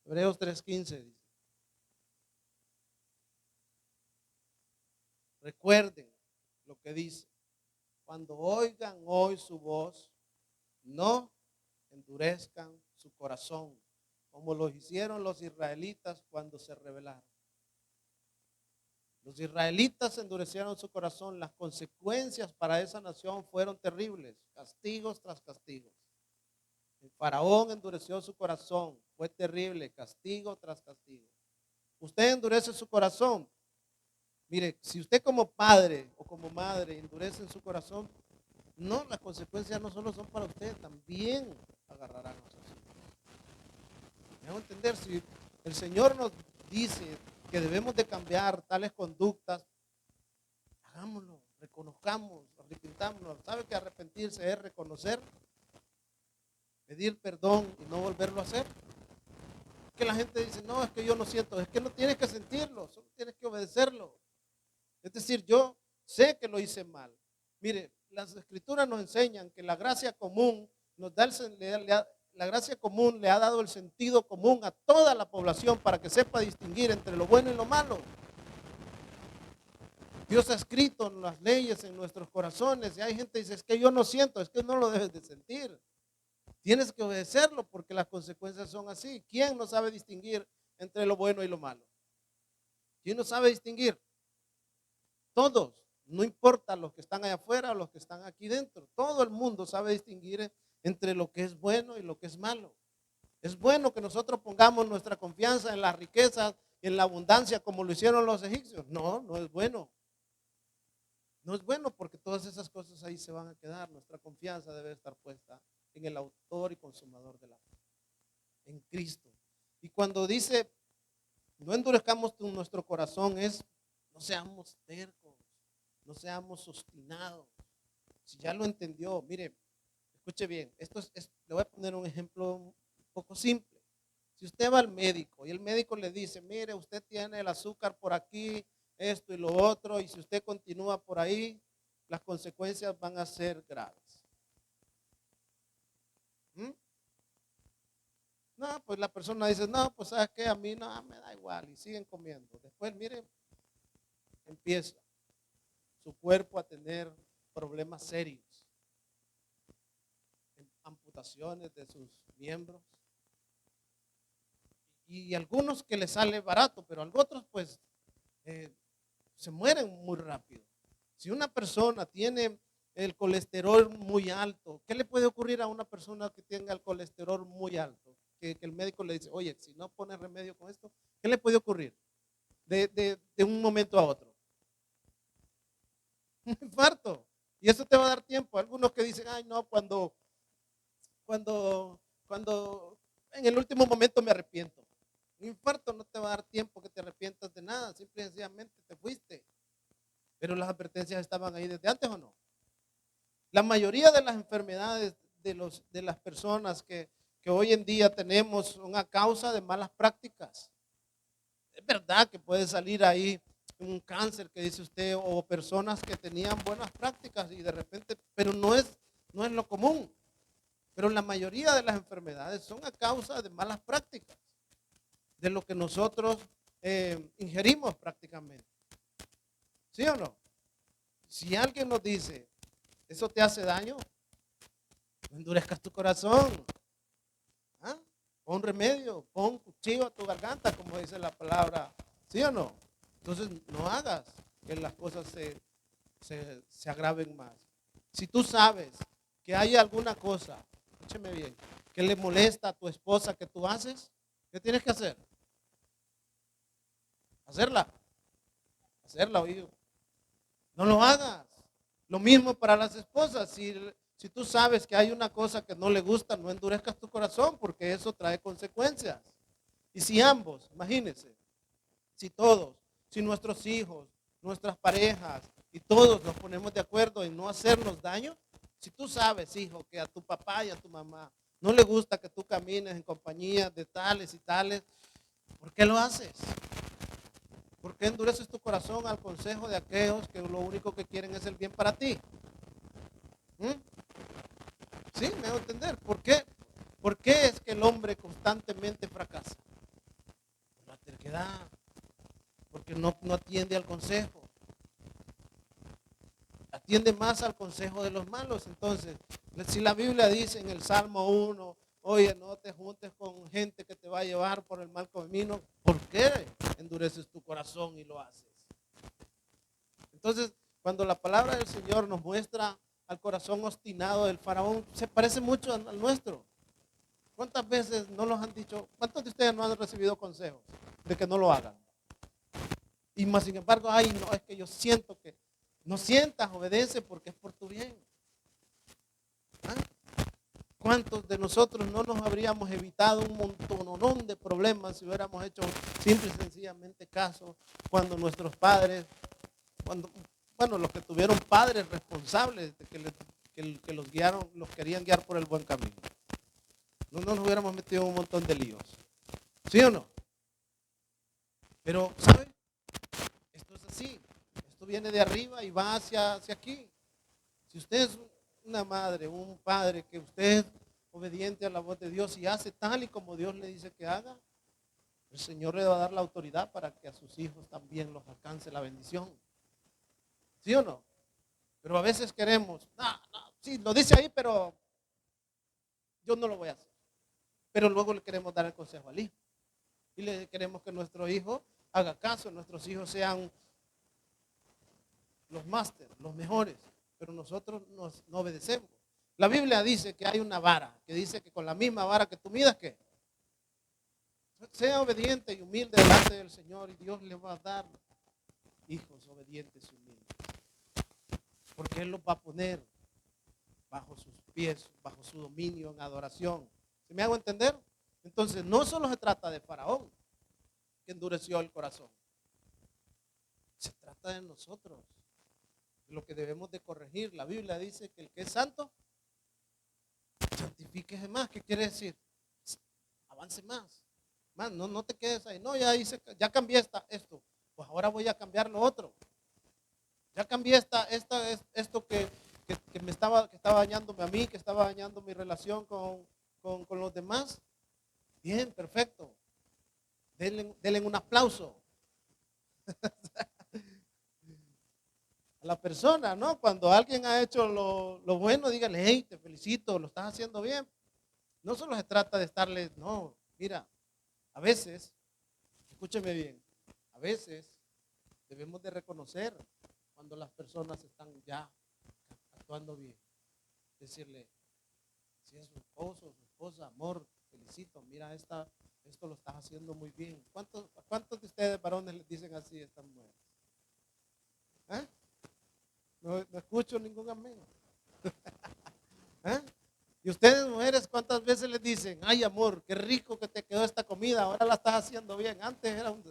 Hebreos 3:15 dice. Recuerden lo que dice. Cuando oigan hoy su voz, no endurezcan su corazón, como lo hicieron los israelitas cuando se rebelaron. Los israelitas endurecieron su corazón. Las consecuencias para esa nación fueron terribles, castigos tras castigos. El faraón endureció su corazón, fue terrible, castigo tras castigo. Usted endurece su corazón. Mire, si usted como padre o como madre endurece su corazón, no, las consecuencias no solo son para usted, también agarrarán a sus hijos. ¿Me hago entender? Si el Señor nos dice que debemos de cambiar tales conductas, hagámoslo, reconozcamos, arrepentámonos. ¿Sabe que arrepentirse es reconocer, pedir perdón y no volverlo a hacer? Que la gente dice, no, es que yo no siento, es que no tienes que sentirlo, solo tienes que obedecerlo. Es decir, yo sé que lo hice mal. Mire, las escrituras nos enseñan que la gracia común nos da la gracia común le ha dado el sentido común a toda la población para que sepa distinguir entre lo bueno y lo malo. Dios ha escrito las leyes en nuestros corazones y hay gente que dice, es que yo no siento, es que no lo debes de sentir. Tienes que obedecerlo porque las consecuencias son así. ¿Quién no sabe distinguir entre lo bueno y lo malo? ¿Quién no sabe distinguir? Todos, no importa los que están allá afuera o los que están aquí dentro, todo el mundo sabe distinguir entre lo que es bueno y lo que es malo. Es bueno que nosotros pongamos nuestra confianza en las riquezas y en la abundancia como lo hicieron los egipcios. No, no es bueno. No es bueno porque todas esas cosas ahí se van a quedar. Nuestra confianza debe estar puesta en el autor y consumador de la fe, en Cristo. Y cuando dice, no endurezcamos nuestro corazón, es no seamos tercos, no seamos obstinados. Si ya lo entendió, mire, escuche bien, le voy a poner un ejemplo un poco simple. Si usted va al médico y el médico le dice, mire, usted tiene el azúcar por aquí, esto y lo otro, y si usted continúa por ahí, las consecuencias van a ser graves. ¿Mm? No, pues la persona dice, no, pues sabes qué, a mí no, me da igual, y siguen comiendo. Después, mire, empieza su cuerpo a tener problemas serios, amputaciones de sus miembros, y algunos que les sale barato, pero a otros pues se mueren muy rápido. Si una persona tiene el colesterol muy alto, ¿qué le puede ocurrir a una persona que tenga el colesterol muy alto? Que el médico le dice, oye, si no pones remedio con esto, ¿qué le puede ocurrir de un momento a otro? Un infarto. Y eso te va a dar tiempo. Algunos que dicen, ay, no, cuando en el último momento me arrepiento. Un infarto no te va a dar tiempo que te arrepientas de nada, simple y sencillamente te fuiste. Pero las advertencias estaban ahí desde antes, ¿o no? La mayoría de las enfermedades de las personas que hoy en día tenemos son a causa de malas prácticas. Es verdad que puede salir ahí un cáncer que dice usted o personas que tenían buenas prácticas y de repente, pero no es lo común. Pero la mayoría de las enfermedades son a causa de malas prácticas, de lo que nosotros ingerimos prácticamente. ¿Sí o no? Si alguien nos dice, ¿eso te hace daño? No endurezcas tu corazón. ¿Ah? Pon remedio, pon cuchillo a tu garganta, como dice la palabra. ¿Sí o no? Entonces no hagas que las cosas se agraven más. Si tú sabes que hay alguna cosa, escúcheme bien, que le molesta a tu esposa que tú haces, ¿qué tienes que hacer? Hacerla. Hacerla, oído. No lo hagas. Lo mismo para las esposas. Si tú sabes que hay una cosa que no le gusta, no endurezcas tu corazón porque eso trae consecuencias. Y si ambos, imagínense, si todos, si nuestros hijos, nuestras parejas y todos nos ponemos de acuerdo en no hacernos daño, si tú sabes, hijo, que a tu papá y a tu mamá no le gusta que tú camines en compañía de tales y tales, ¿por qué lo haces? ¿Por qué endureces tu corazón al consejo de aquellos que lo único que quieren es el bien para ti? ¿Mm? ¿Sí? ¿Me hago entender? ¿Por qué? ¿Por qué es que el hombre constantemente fracasa? Por la terquedad, porque no atiende al consejo. Atiende más al consejo de los malos. Entonces, si la Biblia dice en el Salmo 1, oye, no te juntes con gente que te va a llevar por el mal camino, ¿por qué endureces tu corazón y lo haces? Entonces, cuando la palabra del Señor nos muestra al corazón obstinado del faraón, se parece mucho al nuestro. ¿Cuántas veces no nos han dicho, cuántos de ustedes no han recibido consejos de que no lo hagan? Y más sin embargo, ay, no, es que yo siento que no sientas, obedece porque es por tu bien. ¿Ah? ¿Cuántos de nosotros no nos habríamos evitado un montonón de problemas si hubiéramos hecho simple y sencillamente caso cuando nuestros padres, bueno, los que tuvieron padres responsables de que los guiaron, los querían guiar por el buen camino? No nos hubiéramos metido en un montón de líos. ¿Sí o no? Pero, ¿sabe? Esto es así. Esto viene de arriba y va hacia aquí. Si usted es una madre, un padre, que usted es obediente a la voz de Dios y hace tal y como Dios le dice que haga, el Señor le va a dar la autoridad para que a sus hijos también los alcance la bendición. ¿Sí o no? Pero a veces queremos, sí, lo dice ahí, pero yo no lo voy a hacer. Pero luego le queremos dar el consejo al hijo. Y le queremos que nuestro hijo haga caso, nuestros hijos sean los másteres, los mejores, pero nosotros no obedecemos. La Biblia dice que hay una vara, que dice que con la misma vara que tú midas, ¿qué? Sea obediente y humilde delante del Señor y Dios le va a dar hijos obedientes y humildes. Porque Él los va a poner bajo sus pies, bajo su dominio en adoración. ¿Se me hago entender? Entonces, no solo se trata de Faraón, que endureció el corazón. Se trata de nosotros, de lo que debemos de corregir. La Biblia dice que el que es santo, santifíquese más. ¿Qué quiere decir? Avance más. Más, no te quedes ahí. No, ya hice, ya cambié esto. Pues ahora voy a cambiar lo otro. Ya cambié esto que que estaba dañándome a mí, que estaba dañando mi relación con los demás. Bien, perfecto. Denle un aplauso a la persona, ¿no? Cuando alguien ha hecho lo bueno, dígale, hey, te felicito, lo estás haciendo bien. No solo se trata de estarle, no, mira, a veces, escúcheme bien, a veces debemos de reconocer cuando las personas están ya actuando bien. Decirle, si es su esposo, su esposa, amor, felicito, mira, esto lo estás haciendo muy bien. ¿Cuántos de ustedes varones les dicen así a estas mujeres? ¿Eh? No escucho ningún amén. ¿Eh? Y ustedes, mujeres, ¿cuántas veces les dicen, ay, amor, qué rico que te quedó esta comida, ahora la estás haciendo bien? Antes era un...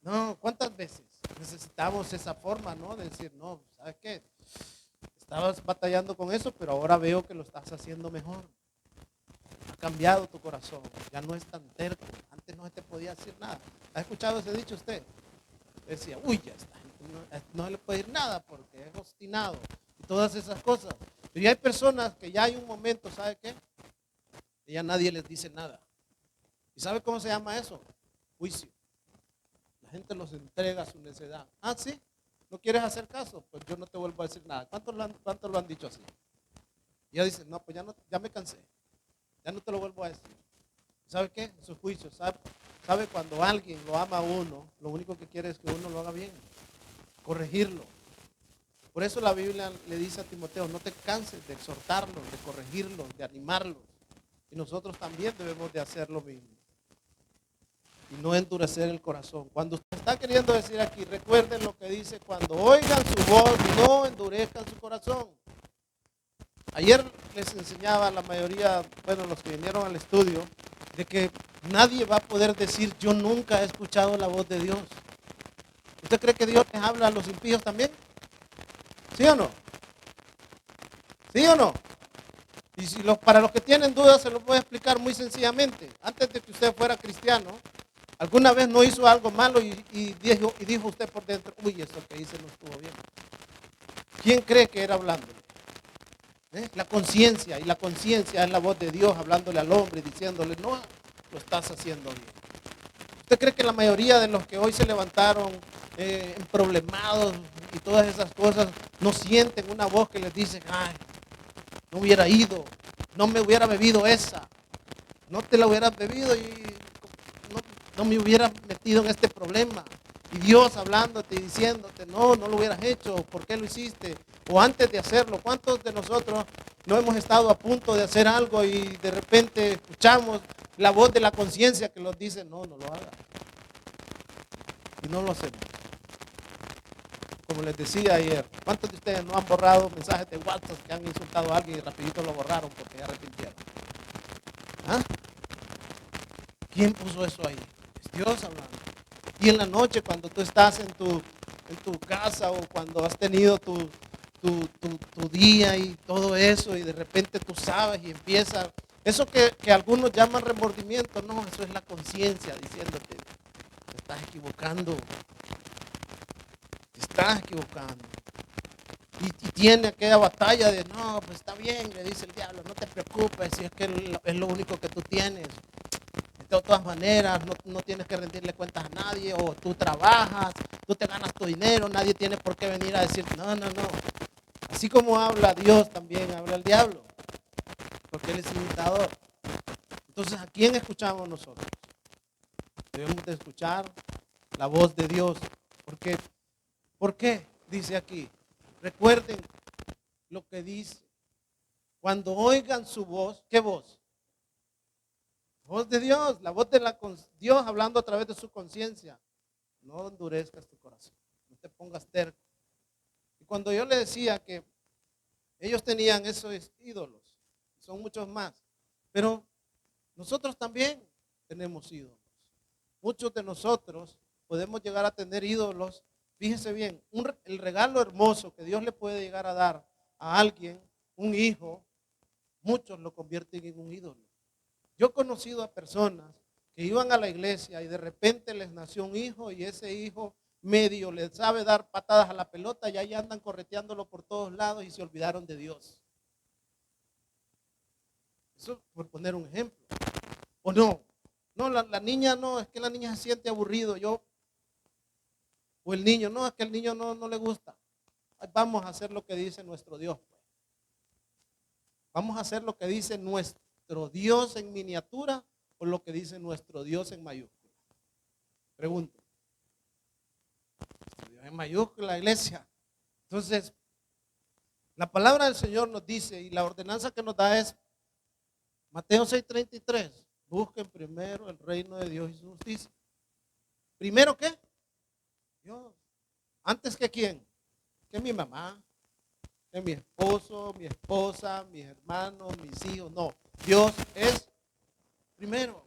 No, ¿cuántas veces necesitamos esa forma, no? De decir, no, ¿sabes qué? Estabas batallando con eso, pero ahora veo que lo estás haciendo mejor. Ha cambiado tu corazón, ya no es tan terco. Antes no se te podía decir nada. ¿Ha escuchado ese dicho usted? Decía, uy, ya está, no se le puede ir nada porque es obstinado y todas esas cosas. Pero ya hay personas que ya hay un momento, ¿sabe qué? Que ya nadie les dice nada. ¿Y sabe cómo se llama eso? Juicio. La gente los entrega a su necedad. Ah, sí, no quieres hacer caso, pues yo no te vuelvo a decir nada. ¿Cuántos lo han dicho así? Y ella dice, no, pues ya me cansé, ya no te lo vuelvo a decir. ¿Sabe qué? En sus juicios, ¿sabe cuando alguien lo ama a uno, lo único que quiere es que uno lo haga bien, corregirlo? Por eso la Biblia le dice a Timoteo, no te canses de exhortarlos, de corregirlos, de animarlos. Y nosotros también debemos de hacer lo mismo. Y no endurecer el corazón. Cuando usted está queriendo decir aquí, recuerden lo que dice, cuando oigan su voz, no endurezcan su corazón. Ayer les enseñaba a la mayoría, bueno, los que vinieron al estudio, de que nadie va a poder decir, yo nunca he escuchado la voz de Dios. ¿Usted cree que Dios les habla a los impíos también? ¿Sí o no? ¿Sí o no? Y si para los que tienen dudas se los voy a explicar muy sencillamente. Antes de que usted fuera cristiano, alguna vez no hizo algo malo y dijo usted por dentro, uy, eso que hice no estuvo bien. ¿Quién cree que era hablándole? La conciencia, y la conciencia es la voz de Dios hablándole al hombre y diciéndole, no, lo estás haciendo bien. ¿Usted cree que la mayoría de los que hoy se levantaron problemados y todas esas cosas no sienten una voz que les dice, ay, no hubiera ido, no me hubiera bebido esa, no te la hubieras bebido y no me hubieras metido en este problema? Y Dios hablándote y diciéndote, no lo hubieras hecho, ¿por qué lo hiciste? O antes de hacerlo, ¿cuántos de nosotros no hemos estado a punto de hacer algo y de repente escuchamos la voz de la conciencia que nos dice, no lo hagas? Y no lo hacemos. Como les decía ayer, ¿cuántos de ustedes no han borrado mensajes de WhatsApp que han insultado a alguien y rapidito lo borraron porque ya arrepintieron? ¿Ah? ¿Quién puso eso ahí? Es Dios hablando. Y en la noche cuando tú estás en tu casa o cuando has tenido tu día y todo eso y de repente tú sabes y empieza, eso que algunos llaman remordimiento, no, eso es la conciencia diciéndote, te estás equivocando. Te estás equivocando. Y tiene aquella batalla de, no, pues está bien, le dice el diablo, no te preocupes, si es que es lo único que tú tienes. De todas maneras, no tienes que rendirle cuentas a nadie, o tú trabajas, tú te ganas tu dinero, nadie tiene por qué venir a decir, no. Así como habla Dios, también habla el diablo, porque él es imitador. Entonces, ¿a quién escuchamos nosotros? Debemos de escuchar la voz de Dios, porque ¿por qué? Dice aquí, recuerden lo que dice. Cuando oigan su voz, ¿qué voz? Voz de Dios, la voz de Dios hablando a través de su conciencia. No endurezcas tu corazón, no te pongas terco. Y cuando yo le decía que ellos tenían esos ídolos, son muchos más, pero nosotros también tenemos ídolos. Muchos de nosotros podemos llegar a tener ídolos. Fíjese bien, el regalo hermoso que Dios le puede llegar a dar a alguien, un hijo, muchos lo convierten en un ídolo. Yo he conocido a personas que iban a la iglesia y de repente les nació un hijo y ese hijo medio le sabe dar patadas a la pelota y ahí andan correteándolo por todos lados y se olvidaron de Dios. Eso por poner un ejemplo. O no, la niña no, es que la niña se siente aburrido. O el niño, no, es que el niño no le gusta. Vamos a hacer lo que dice nuestro Dios. Vamos a hacer lo que dice nuestro Dios en miniatura o lo que dice nuestro Dios en mayúscula. Pregunto. Nuestro Dios en mayúscula, iglesia. Entonces, la palabra del Señor nos dice y la ordenanza que nos da es Mateo 6:33. Busquen primero el reino de Dios y su justicia. ¿Primero qué? Dios. ¿Antes que quién? Que mi mamá, que mi esposo, mi esposa, mis hermanos, mis hijos. No, Dios es primero.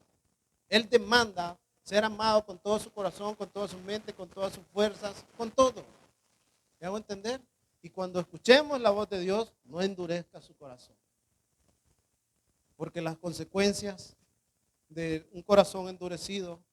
Él demanda ser amado con todo su corazón, con toda su mente, con todas sus fuerzas, con todo. ¿Me hago entender? Y cuando escuchemos la voz de Dios, no endurezca su corazón. Porque las consecuencias de un corazón endurecido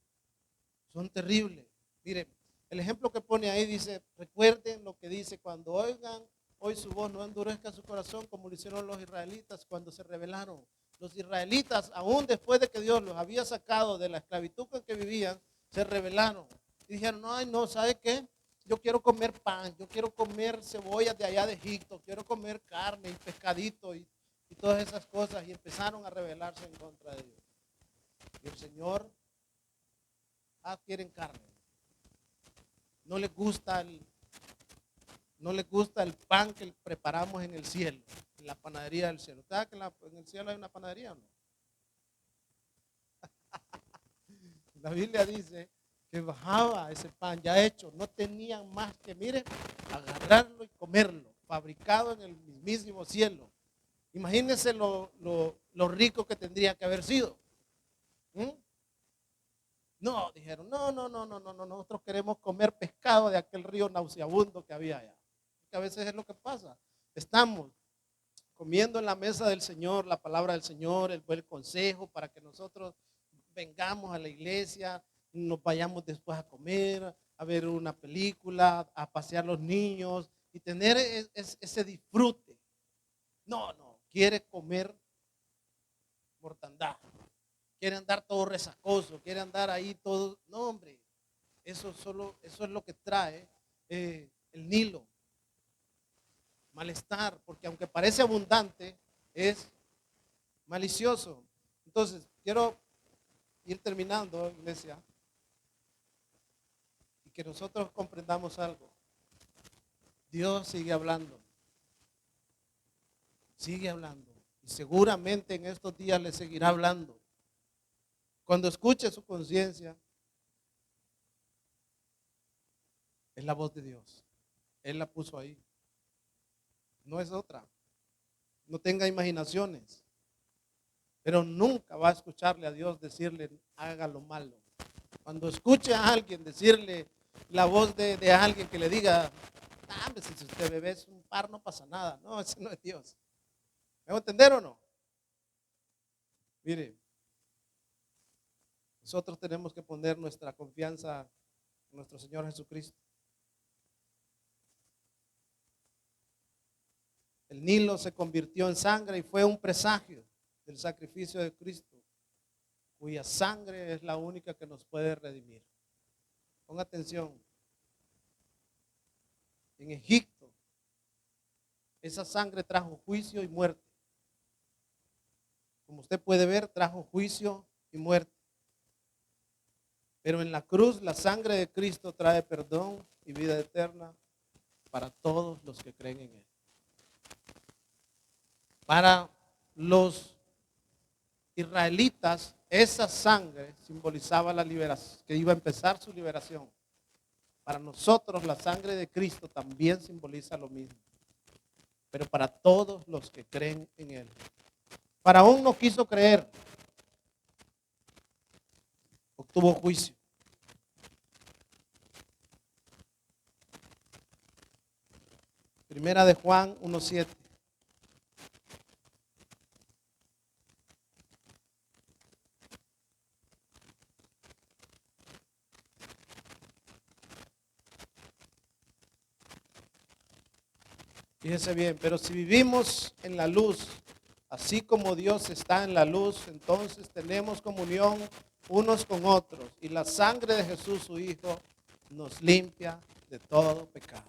son terribles. Mire, el ejemplo que pone ahí dice, recuerden lo que dice, cuando oigan hoy su voz, no endurezca su corazón como lo hicieron los israelitas cuando se rebelaron. Los israelitas, aún después de que Dios los había sacado de la esclavitud en que vivían, se rebelaron. Y dijeron, ay no, ¿sabe qué? Yo quiero comer pan, yo quiero comer cebollas de allá de Egipto, quiero comer carne y pescadito. Y y todas esas cosas, y empezaron a rebelarse en contra de Dios. Y el Señor quieren carne. No les gusta el pan que preparamos en el cielo, en la panadería del cielo. ¿Usted sabe que en el cielo hay una panadería o no? La Biblia dice que bajaba ese pan ya hecho, no tenían más que, mire, agarrarlo y comerlo, fabricado en el mismísimo cielo. Imagínense lo rico que tendría que haber sido. ¿Mm? No, dijeron, no, nosotros queremos comer pescado de aquel río nauseabundo que había allá. Que a veces es lo que pasa. Estamos comiendo en la mesa del Señor, la palabra del Señor, el buen consejo para que nosotros vengamos a la iglesia, nos vayamos después a comer, a ver una película, a pasear los niños y tener ese disfrute. No, quiere comer mortandad. Quiere andar todo resacoso, quiere andar ahí todo. No, hombre, eso es lo que trae el Nilo. Malestar, porque aunque parece abundante, es malicioso. Entonces, quiero ir terminando, iglesia, y que nosotros comprendamos algo. Dios sigue hablando. Sigue hablando. Y seguramente en estos días le seguirá hablando. Cuando escuche su conciencia, es la voz de Dios. Él la puso ahí. No es otra. No tenga imaginaciones. Pero nunca va a escucharle a Dios decirle, haga lo malo. Cuando escuche a alguien decirle la voz de alguien que le diga, si usted bebé es un par, no pasa nada. No, ese no es Dios. ¿Me va a entender o no? Mire, nosotros tenemos que poner nuestra confianza en nuestro Señor Jesucristo. El Nilo se convirtió en sangre y fue un presagio del sacrificio de Cristo, cuya sangre es la única que nos puede redimir. Ponga atención. En Egipto, esa sangre trajo juicio y muerte. Como usted puede ver, trajo juicio y muerte. Pero en la cruz, la sangre de Cristo trae perdón y vida eterna para todos los que creen en Él. Para los israelitas, esa sangre simbolizaba la liberación, que iba a empezar su liberación. Para nosotros, la sangre de Cristo también simboliza lo mismo. Pero para todos los que creen en Él. Faraón no quiso creer. Obtuvo juicio. Primera de Juan 1:7. Fíjese bien, pero si vivimos en la luz, así como Dios está en la luz, entonces tenemos comunión unos con otros. Y la sangre de Jesús, su Hijo, nos limpia de todo pecado.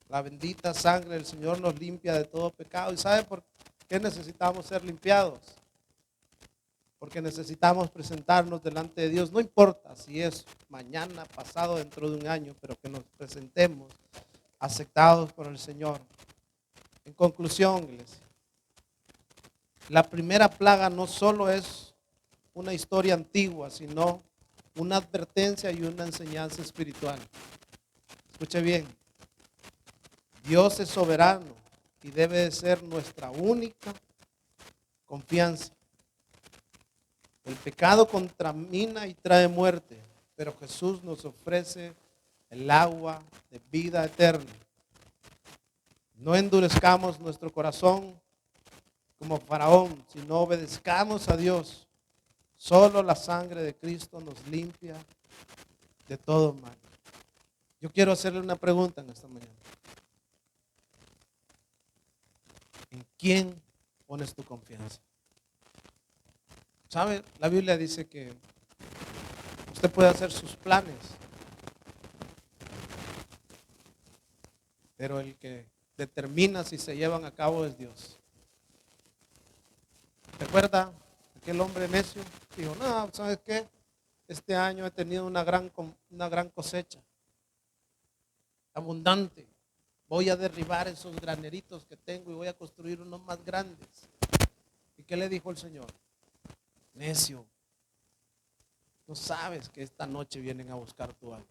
La bendita sangre del Señor nos limpia de todo pecado. ¿Y sabe por qué necesitamos ser limpiados? Porque necesitamos presentarnos delante de Dios. No importa si es mañana, pasado, dentro de un año, pero que nos presentemos aceptados por el Señor. En conclusión, iglesia, la primera plaga no solo es una historia antigua, sino una advertencia y una enseñanza espiritual. Escuche bien, Dios es soberano y debe de ser nuestra única confianza. El pecado contamina y trae muerte, pero Jesús nos ofrece el agua de vida eterna. No endurezcamos nuestro corazón como Faraón, sino obedezcamos a Dios. Solo la sangre de Cristo nos limpia de todo mal. Yo quiero hacerle una pregunta en esta mañana. ¿En quién pones tu confianza? ¿Sabe? La Biblia dice que usted puede hacer sus planes, pero el que determina si se llevan a cabo es Dios. recuerda aquel hombre necio? Dijo, no, ¿sabes qué? Este año he tenido una gran cosecha, abundante. Voy a derribar esos graneritos que tengo y voy a construir unos más grandes. ¿Y qué le dijo el Señor? Necio, no sabes que esta noche vienen a buscar tu alma.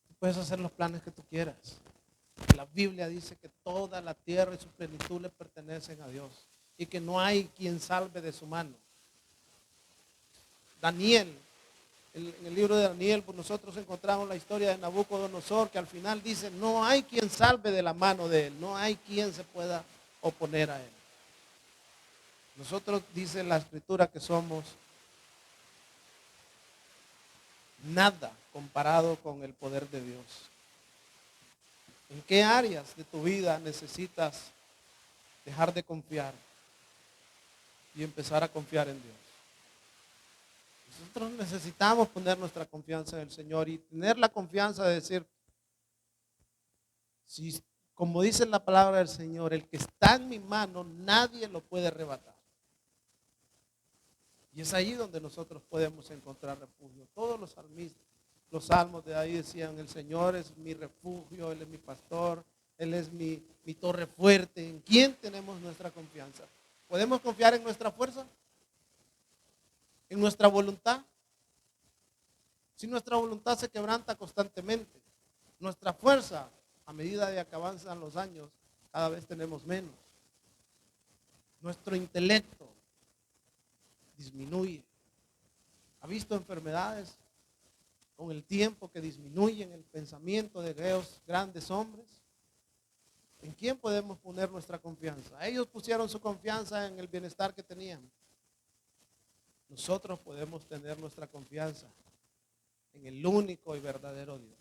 Tú puedes hacer los planes que tú quieras. La Biblia dice que toda la tierra y su plenitud le pertenecen a Dios y que no hay quien salve de su mano. Daniel, en el libro de Daniel, pues nosotros encontramos la historia de Nabucodonosor, que al final dice, no hay quien salve de la mano de él, no hay quien se pueda oponer a él. Nosotros, dice la Escritura, que somos nada comparado con el poder de Dios. ¿En qué áreas de tu vida necesitas dejar de confiar y empezar a confiar en Dios? Nosotros necesitamos poner nuestra confianza en el Señor y tener la confianza de decir, si, como dice la palabra del Señor, el que está en mi mano, nadie lo puede arrebatar. Y es ahí donde nosotros podemos encontrar refugio. Todos los salmos de ahí decían, el Señor es mi refugio, Él es mi pastor, Él es mi torre fuerte. ¿En quién tenemos nuestra confianza? ¿Podemos confiar en nuestra fuerza? ¿En nuestra voluntad? Si nuestra voluntad se quebranta constantemente, nuestra fuerza, a medida de que avanzan los años, cada vez tenemos menos. Nuestro intelecto disminuye. ¿Ha visto enfermedades con el tiempo que disminuyen el pensamiento de aquellos grandes hombres? ¿En quién podemos poner nuestra confianza? Ellos pusieron su confianza en el bienestar que tenían. Nosotros podemos tener nuestra confianza en el único y verdadero Dios.